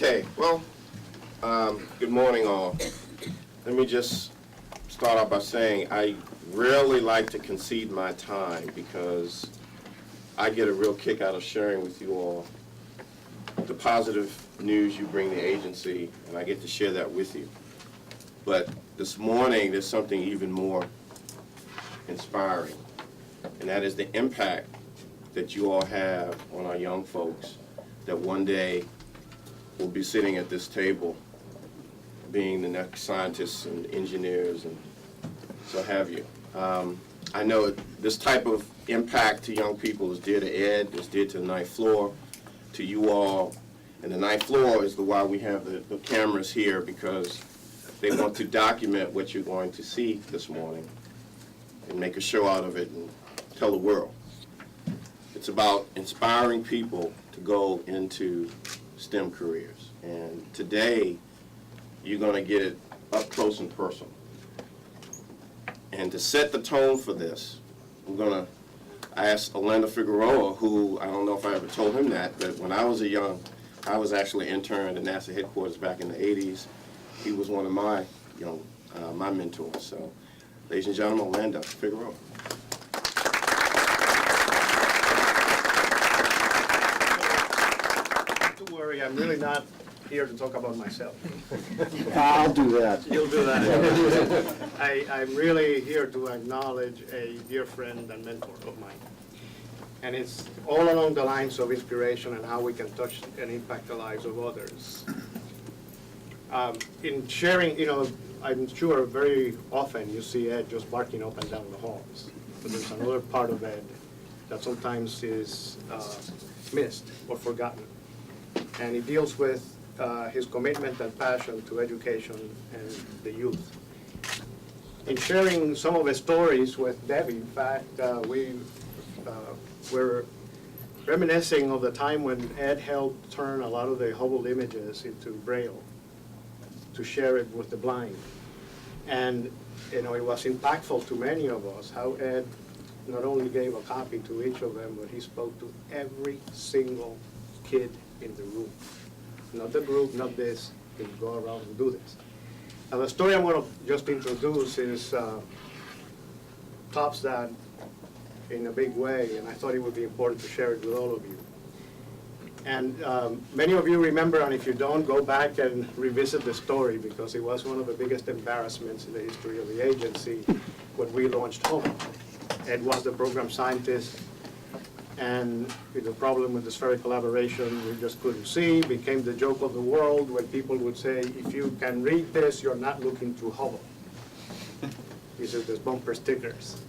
Okay, well, good morning all. Let me just start off by saying I rarely like to concede my time because I get a real kick out of sharing with you all the positive news you bring the agency, and I get to share that with you. But this morning, there's something even more inspiring, and that is the impact that you all have on our young folks that one day will be sitting at this table being the next scientists and engineers and so have you. I know this type of impact to young people is dear to Ed, it's dear to the ninth floor, to you all. And the ninth floor is why we have the cameras here, because they want to document what you're going to see this morning and make a show out of it and tell the world. It's about inspiring people to go into STEM careers. And today, you're going to get it up close and personal. And to set the tone for this, I'm going to ask Orlando Figueroa, who I don't know if I ever told him that, but when I was I was actually an intern at NASA headquarters back in the 80s. He was one of my my mentors. So, ladies and gentlemen, Orlando Figueroa. Don't worry, I'm really not here to talk about myself. I'll do that. You'll do that. I'm really here to acknowledge a dear friend and mentor of mine. And it's all along the lines of inspiration and how we can touch and impact the lives of others. In sharing, I'm sure very often you see Ed just barking up and down the halls. But there's another part of Ed that sometimes is missed or forgotten. And it deals with his commitment and passion to education and the youth. In sharing some of his stories with Debbie, in fact, we're reminiscing of the time when Ed helped turn a lot of the Hubble images into Braille to share it with the blind. And it was impactful to many of us how Ed not only gave a copy to each of them, but he spoke to every single kid in the room. Not the group, not this, he would go around and do this. Now the story I'm going to just introduce is tops that in a big way, and I thought it would be important to share it with all of you. And many of you remember, and if you don't, go back and revisit the story, because it was one of the biggest embarrassments in the history of the agency when we launched Hubble. Ed was the program scientist, and the problem with the spherical aberration we just couldn't see became the joke of the world when people would say, if you can read this, you're not looking through Hubble. These are just bumper stickers.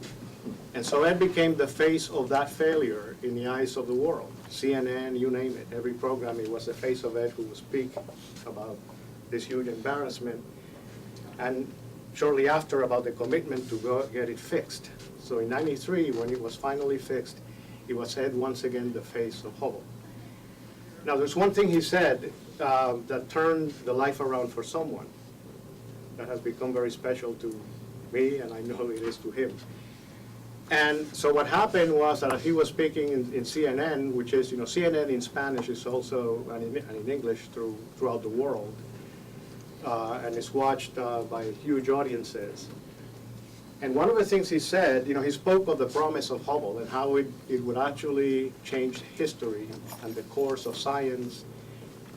And so Ed became the face of that failure in the eyes of the world. CNN, you name it, every program, it was the face of Ed who would speak about this huge embarrassment. And shortly after, about the commitment to go get it fixed. So in '93, when it was finally fixed, it was Ed once again the face of Hubble. Now there's one thing he said that turned the life around for someone that has become very special to me, and I know it is to him. And so what happened was that he was speaking in CNN, which is, CNN in Spanish is also, and in English throughout the world, and it's watched by huge audiences. And one of the things he said, he spoke of the promise of Hubble and how it would actually change history and the course of science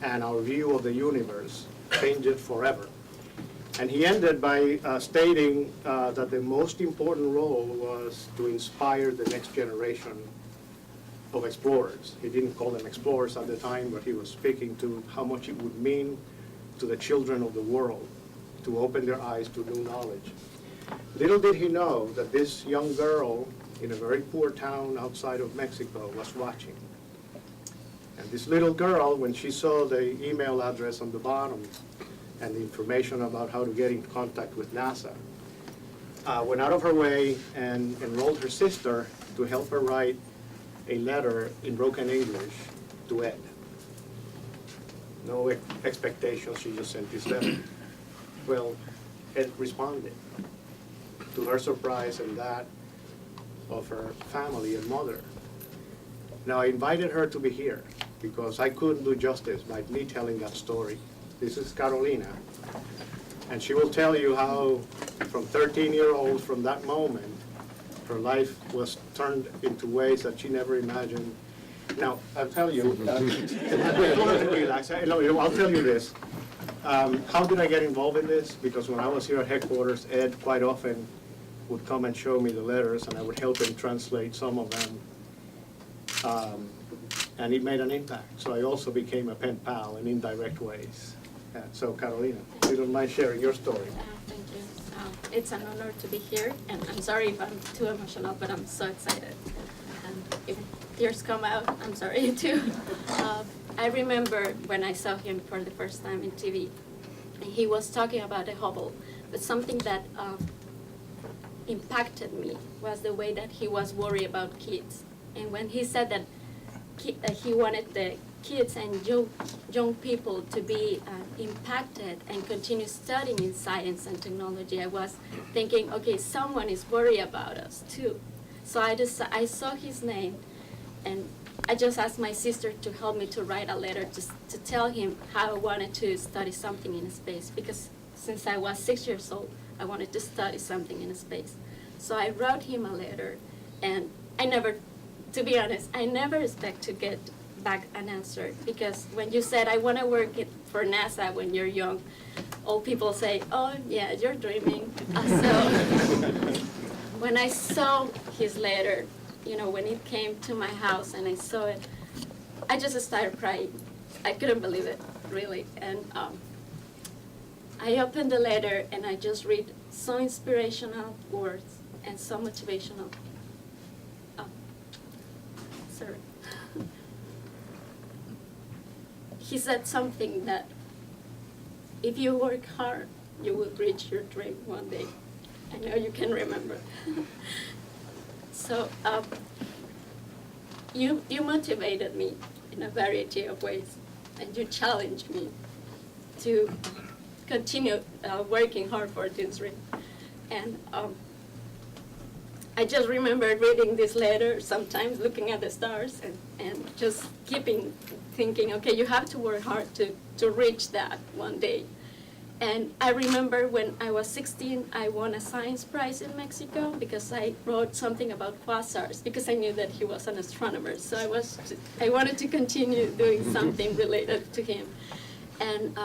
and our view of the universe, change it forever. And he ended by stating that the most important role was to inspire the next generation of explorers. He didn't call them explorers at the time, but he was speaking to how much it would mean to the children of the world to open their eyes to new knowledge. Little did he know that this young girl in a very poor town outside of Mexico was watching. And this little girl, when she saw the email address on the bottom and the information about how to get in contact with NASA, went out of her way and enrolled her sister to help her write a letter in broken English to Ed. No expectations, she just sent this letter. Well, Ed responded, to her surprise and that of her family and mother. Now, I invited her to be here because I couldn't do justice by me telling that story. This is Carolina, and she will tell you how from 13-year-old, from that moment, her life was turned into ways that she never imagined. Now, I'll tell you, relax. I'll tell you this. How did I get involved in this? Because when I was here at headquarters, Ed quite often would come and show me the letters, and I would help him translate some of them. And it made an impact. So I also became a pen pal in indirect ways. So Carolina, if you don't mind sharing your story. Thank you. It's an honor to be here, and I'm sorry if I'm too emotional, but I'm so excited. And if tears come out, I'm sorry too. I remember when I saw him for the first time in TV, and he was talking about the Hubble, but something that impacted me was the way that he was worried about kids. And when he said that he wanted the kids and young people to be impacted and continue studying in science and technology, I was thinking, okay, someone is worried about us too. So I saw his name, and I just asked my sister to help me to write a letter to tell him how I wanted to study something in space, because since I was 6 years old, I wanted to study something in space. So I wrote him a letter, and to be honest, I never expect to get back an answer, because when you said I want to work for NASA when you're young, all people say, oh yeah, you're dreaming. So when I saw his letter, when it came to my house and I saw it, I just started crying. I couldn't believe it, really. And I opened the letter and I just read some inspirational words and some motivational. Sorry. He said something that if you work hard, you will reach your dream one day. I know you can remember. So you motivated me in a variety of ways, and you challenged me to continue working hard for this dream. And I just remember reading this letter, sometimes looking at the stars, and just keeping thinking, okay, you have to work hard to reach that one day. And I remember when I was 16, I won a science prize in Mexico because I wrote something about quasars, because I knew that he was an astronomer. So I wanted to continue doing something related to him. And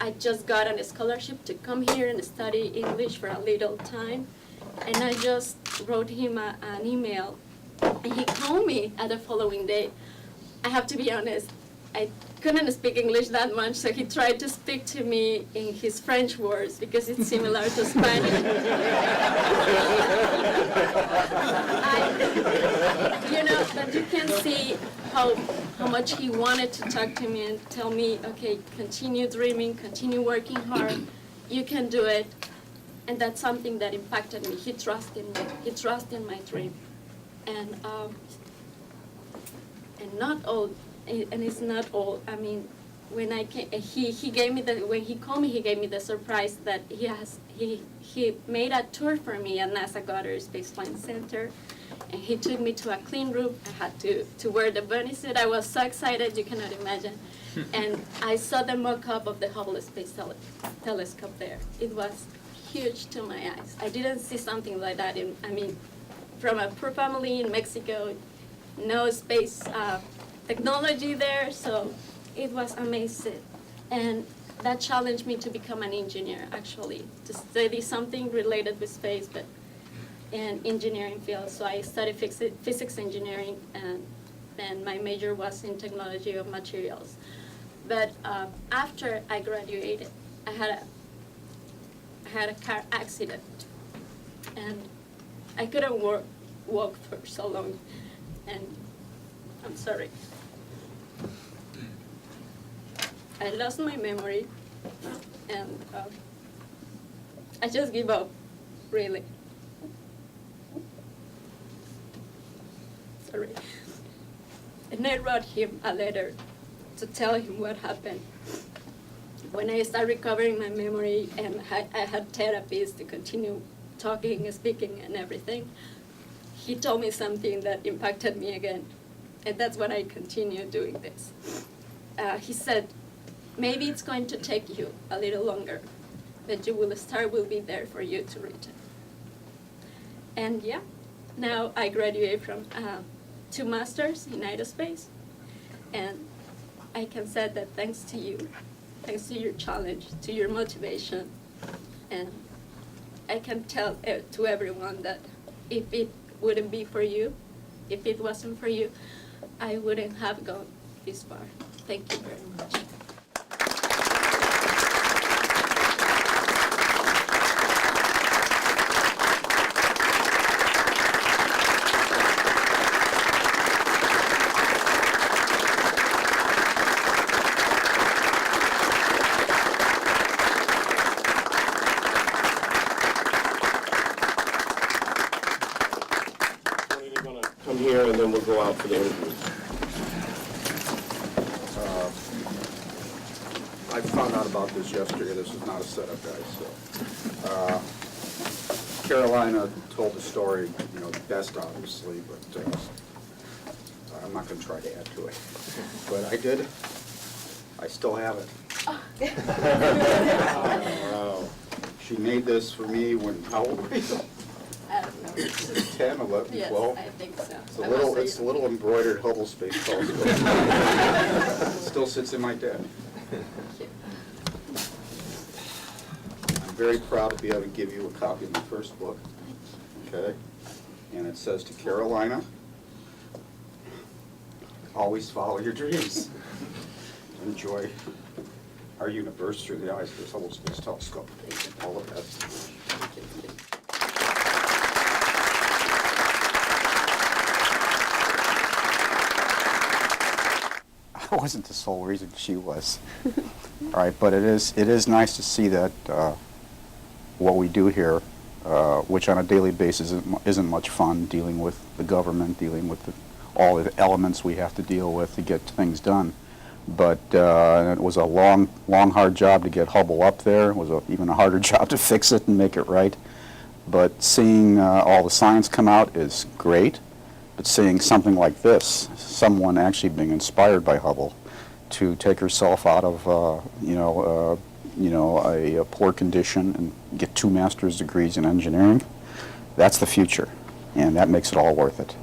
I just got a scholarship to come here and study English for a little time. And I just wrote him an email, and he called me the following day. I have to be honest, I couldn't speak English that much, so he tried to speak to me in his French words because it's similar to Spanish. But you can see how much he wanted to talk to me and tell me, okay, continue dreaming, continue working hard, you can do it. And that's something that impacted me. He trusted me. He trusted in my dream. And not all, and it's not all. I mean, when I came, he gave me when he called me, he gave me the surprise that he made a tour for me at NASA Goddard Space Flight Center, and he took me to a clean room. I had to wear the bunny suit. I was so excited, you cannot imagine. And I saw the mock-up of the Hubble Space Telescope there. It was huge to my eyes. I didn't see something like that from a poor family in Mexico, no space technology there, so it was amazing. And that challenged me to become an engineer, actually, to study something related with space, but in engineering field. So I studied physics engineering, and then my major was in technology of materials. But after I graduated, I had a car accident, and I couldn't walk for so long, and I'm sorry. I lost my memory, and I just give up, really. Sorry. And I wrote him a letter to tell him what happened. When I started recovering my memory and I had therapists to continue talking and speaking and everything, he told me something that impacted me again. And that's what I continue doing this. He said, maybe it's going to take you a little longer, but the star will be there for you to reach it. And yeah, now I graduate from 2 masters in aerospace, and I can say that thanks to you, thanks to your challenge, to your motivation, and I can tell to everyone that if it wouldn't be for you, if it wasn't for you, I wouldn't have gone this far. Thank you very much. You're gonna come here and then we'll go out for the interview. I found out about this yesterday. This is not a setup, guys, so. Carolina told the story, you know, best obviously, but I'm not gonna try to add to it. But I did. I still have it. Wow. She made this for me when, how old were you? I don't know. 10, 11, Yes, 12? I think so. It's a little embroidered Hubble Space Telescope. Still sits in my desk. I'm very proud to be able to give you a copy of my first book, okay? And it says to Carolina, always follow your dreams. Enjoy our universe through the eyes of this Hubble Space Telescope. All the best. I wasn't the sole reason, she was. All right, but it is nice to see that what we do here, which on a daily basis isn't much fun, dealing with the government, dealing with all the elements we have to deal with to get things done. But it was a long, hard job to get Hubble up there. It was even a harder job to fix it and make it right. But seeing all the science come out is great. But seeing something like this, someone actually being inspired by Hubble to take herself out of, a poor condition and get 2 master's degrees in engineering, that's the future, and that makes it all worth it.